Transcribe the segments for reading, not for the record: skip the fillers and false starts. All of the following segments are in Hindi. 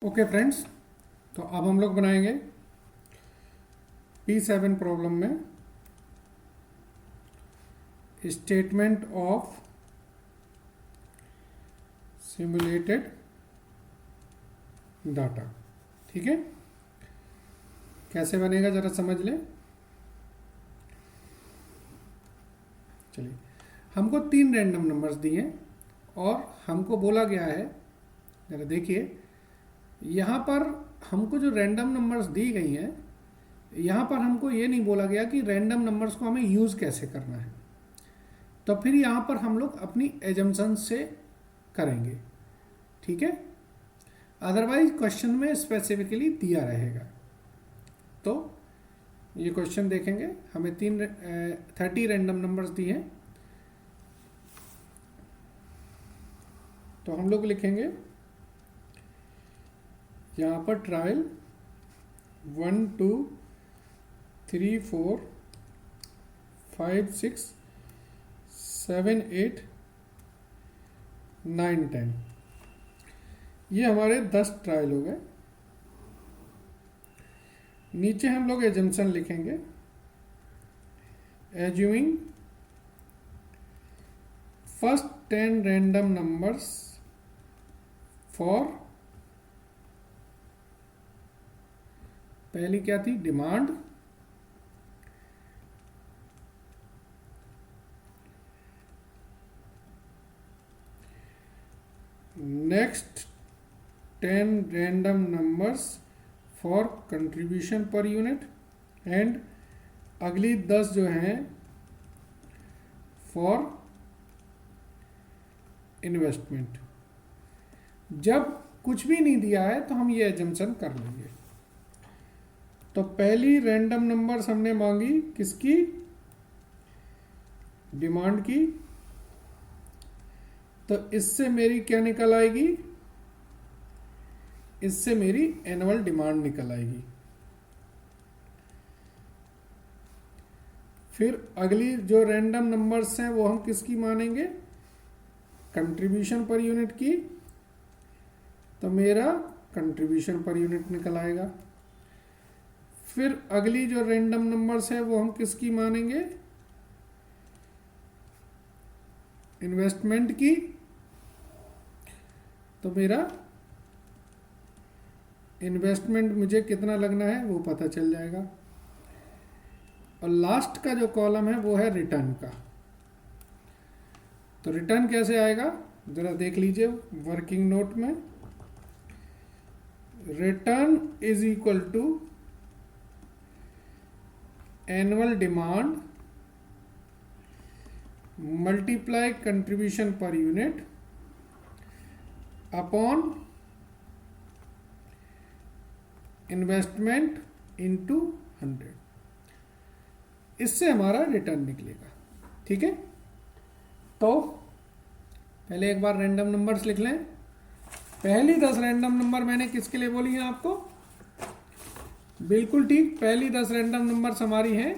ओके फ्रेंड्स, तो अब हम लोग बनाएंगे P7 प्रॉब्लम में स्टेटमेंट ऑफ सिमुलेटेड डाटा। ठीक है, कैसे बनेगा जरा समझ लें। चलिए, हमको 3 रैंडम नंबर्स दिए और हमको बोला गया है, जरा देखिए यहाँ पर हमको जो रैंडम नंबर्स दी गई हैं, यहाँ पर हमको ये नहीं बोला गया कि रैंडम नंबर्स को हमें यूज़ कैसे करना है। तो फिर यहाँ पर हम लोग अपनी एजम्पशन से करेंगे, ठीक है। अदरवाइज क्वेश्चन में स्पेसिफिकली दिया रहेगा। तो ये क्वेश्चन देखेंगे, हमें 30 रैंडम नंबर्स दिए हैं। तो हम लोग लिखेंगे यहाँ पर ट्रायल 1 2 3 4 5 6 7 8 9 10। ये हमारे 10 ट्रायल हो गए। नीचे हम लोग एजम्पशन लिखेंगे, assuming first 10 random numbers for, पहली क्या थी, demand, next 10 random numbers for contribution per unit, and अगली 10 जो हैं फॉर इन्वेस्टमेंट। जब कुछ भी नहीं दिया है तो हम ये एजम्पशन कर लेंगे। तो पहली रैंडम नंबर्स हमने मांगी किसकी, डिमांड की। तो इससे मेरी क्या निकल आएगी, इससे मेरी एनुअल डिमांड निकल आएगी। फिर अगली जो रैंडम नंबर्स हैं वो हम किसकी मानेंगे, कंट्रीब्यूशन पर यूनिट की। तो मेरा कंट्रीब्यूशन पर यूनिट निकल आएगा। फिर अगली जो रैंडम नंबर्स है वो हम किसकी मानेंगे, इन्वेस्टमेंट की। तो मेरा इन्वेस्टमेंट मुझे कितना लगना है वो पता चल जाएगा। और लास्ट का जो कॉलम है वो है रिटर्न का। तो रिटर्न कैसे आएगा जरा देख लीजिए वर्किंग नोट में। Return is equal to annual demand multiply contribution per unit upon investment into 100। इससे हमारा रिटर्न निकलेगा। ठीक है, तो पहले एक बार रैंडम नंबर्स लिख लें। पहली 10 रैंडम नंबर मैंने किसके लिए बोली है आपको, बिल्कुल ठीक, पहली 10 रैंडम नंबर्स हमारी हैं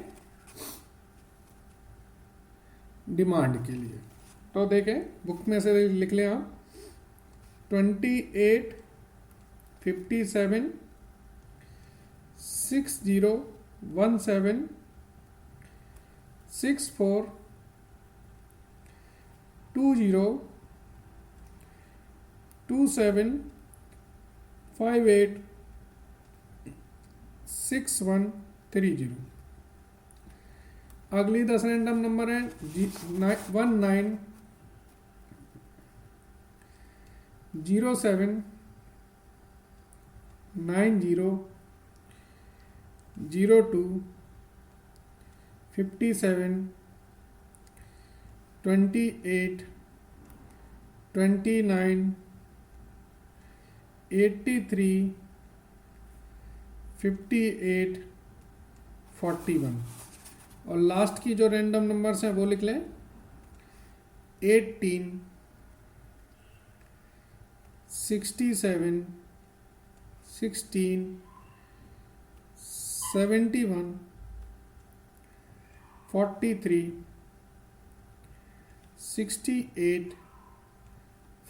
डिमांड के लिए। तो देखें बुक में से लिख लें आप, 28 57 60 17 64 20 27 58 6130। अगली 10 रैंडम नंबर है 19 07 90 02 57 28 29 83 58 41। और लास्ट की जो रैंडम नंबर्स हैं वो लिख लें, 18 67 16 71 43 68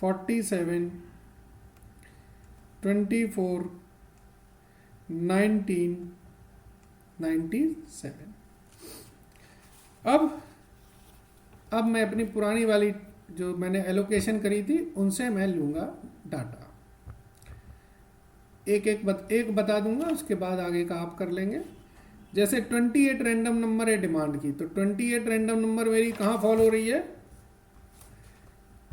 47 24, 19, 97। अब मैं अपनी पुरानी वाली जो मैंने एलोकेशन करी थी उनसे मैं लूँगा डाटा। एक बता दूंगा, उसके बाद आगे का आप कर लेंगे। जैसे 28 रैंडम नंबर है डिमांड की, तो 28 रैंडम नंबर मेरी कहाँ फॉल हो रही है?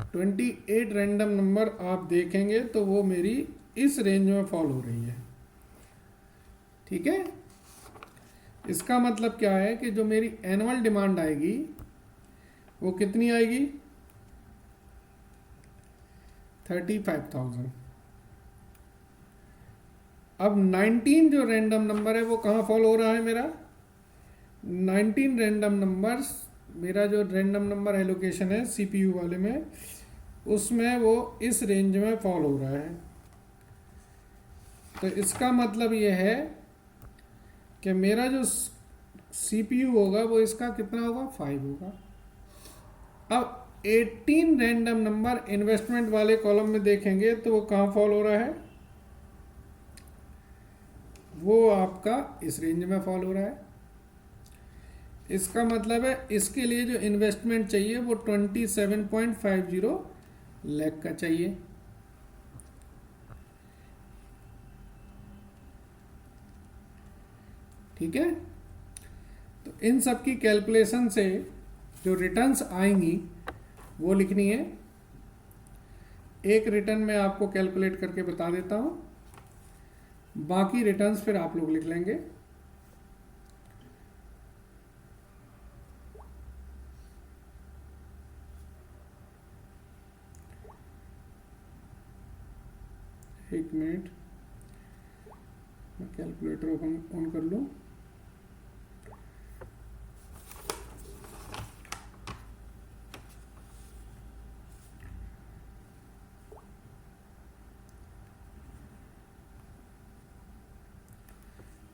28 रैंडम नंबर आप देखेंगे तो वो मेरी इस रेंज में फॉल हो रही है। ठीक है, इसका मतलब क्या है कि जो मेरी एनुअल डिमांड आएगी वो कितनी आएगी? 35,000। अब 19 जो रैंडम नंबर है वो कहाँ फॉल हो रहा है मेरा? 19 रैंडम नंबर्स, मेरा जो रैंडम नंबर एलोकेशन है सीपीयू वाले में, उसमें वो इस रेंज में फॉल हो रहा है। तो इसका मतलब ये है कि मेरा जो सीपीयू होगा वो इसका कितना होगा? 5 होगा। अब 18 रैंडम नंबर इन्वेस्टमेंट वाले कॉलम में देखेंगे तो वो कहाँ फॉल हो रहा है? वो आपका इस रेंज में फॉल हो रहा है। इसका मतलब है इसके लिए जो इन्वेस्टमेंट चाहिए वो 27.50 लाख का चाहिए। ठीक है, तो इन सब की कैलकुलेशन से जो रिटर्न्स आएंगी वो लिखनी है। एक रिटर्न मैं आपको कैलकुलेट करके बता देता हूं, बाकी रिटर्न्स फिर आप लोग लिख लेंगे। एक मिनट, मैं कैलकुलेटर ऑन कर लूं।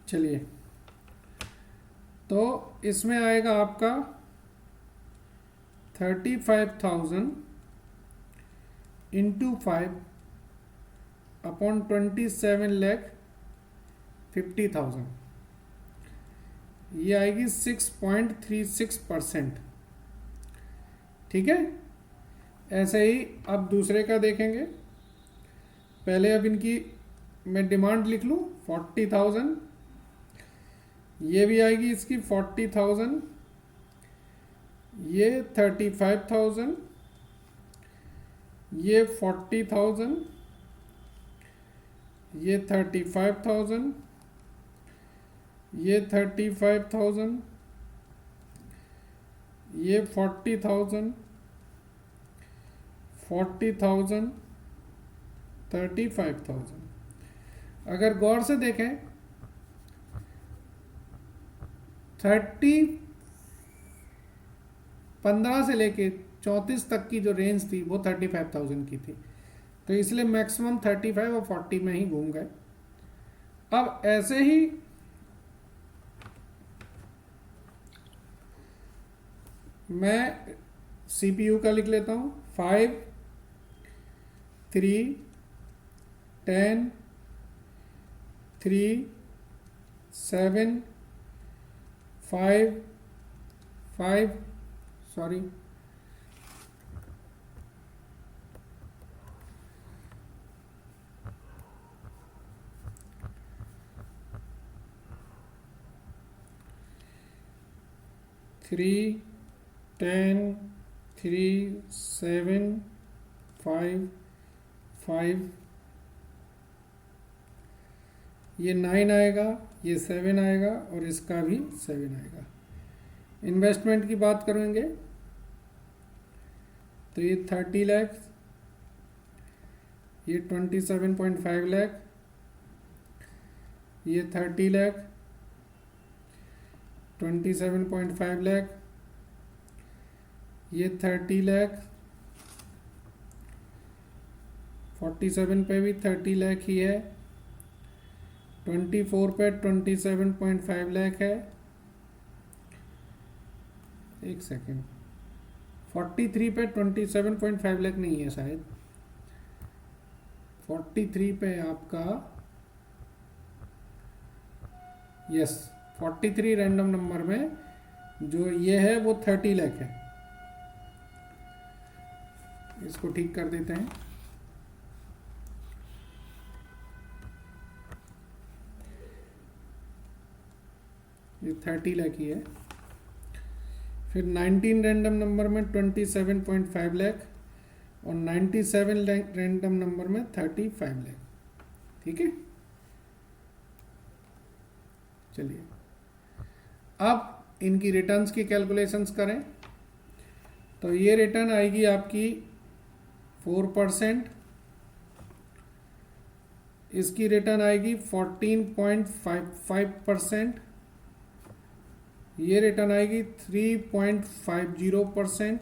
चलिए, तो इसमें आएगा आपका 35,000 इंटू 5 अपॉन 27,50,000, ये आएगी 6.36%। ठीक है, ऐसे ही अब दूसरे का देखेंगे। पहले अब इनकी मैं डिमांड लिख लूँ 40,000, ये भी आएगी इसकी 40,000, ये 35,000, ये 40,000, ये 35,000, ये 35,000, ये 40,000, 40,000, 35,000। अगर गौर से देखें 15 से लेके 34 तक की जो रेंज थी वो 35,000 की थी, तो इसलिए मैक्सिमम 35 और 40 में ही घूम गए। अब ऐसे ही मैं सीपीयू का लिख लेता हूँ 5, 3, 10, 3, 7, 5, 5, सॉरी, 3, 10, 3, 7, 5, 5, ये 9 आएगा, ये 7 आएगा और इसका भी 7 आएगा। इन्वेस्टमेंट की बात करेंगे तो ये 30 लाख, ये 27.5 लाख, ये 30 लाख, 27.5 लाख, ये 30 लाख, 47 पे भी 30 लाख ही है, 24 पे 27.5 लाख है, एक सेकेंड, 43 पे 27.5 लाख नहीं है शायद, 43 पे आपका, यस 43 रैंडम नंबर में जो ये है वो 30 लाख है। इसको ठीक कर देते हैं। ये 30 लाख ही है। फिर 19 रैंडम नंबर में 27.5 लाख और 97 रैंडम नंबर में 35 लाख। ठीक है, चलिए अब इनकी रिटर्न्स की कैलकुलेशंस करें तो ये रिटर्न आएगी आपकी 4%, इसकी रिटर्न आएगी 14.55%, ये रिटर्न आएगी 3.50%,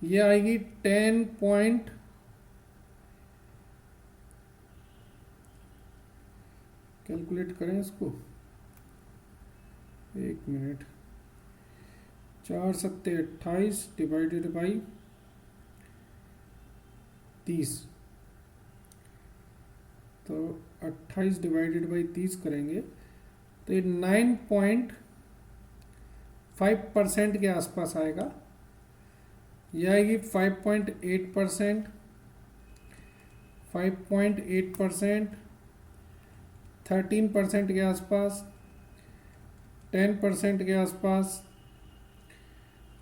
ये आएगी 10 पॉइंट, कैलकुलेट करें इसको, एक मिनट, 4 सत्ते 28 डिवाइडेड बाई 30, तो 28 डिवाइडेड बाई 30 करेंगे तो ये 9.5% के आसपास आएगा। यह आएगी 5.8%, 5.8%, 13% के आसपास, 10% के आसपास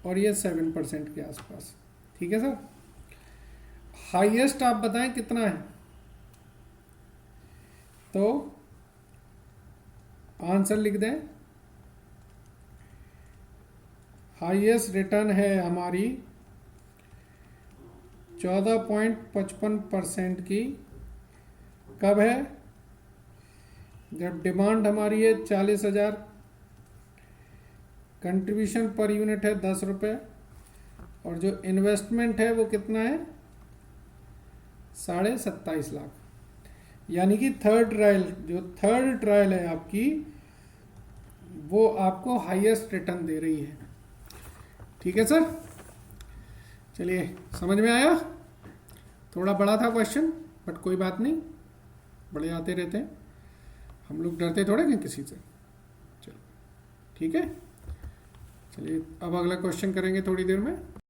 और ये 7% के आसपास। ठीक है सर, हाईएस्ट आप बताएं कितना है, तो आंसर लिख दें। हाईएस्ट रिटर्न है हमारी 14.55% की। कब है? जब डिमांड हमारी है 40,000, कंट्रीब्यूशन पर यूनिट है 10 रुपये और जो इन्वेस्टमेंट है वो कितना है 27.5 लाख। यानी कि थर्ड ट्रायल है आपकी, वो आपको हाईएस्ट रिटर्न दे रही है। ठीक है सर, चलिए समझ में आया। थोड़ा बड़ा था क्वेश्चन बट कोई बात नहीं, बड़े आते रहते हैं, हम लोग डरते थोड़े हैं किसी से। चलो ठीक है, चलिए अब अगला क्वेश्चन करेंगे थोड़ी देर में।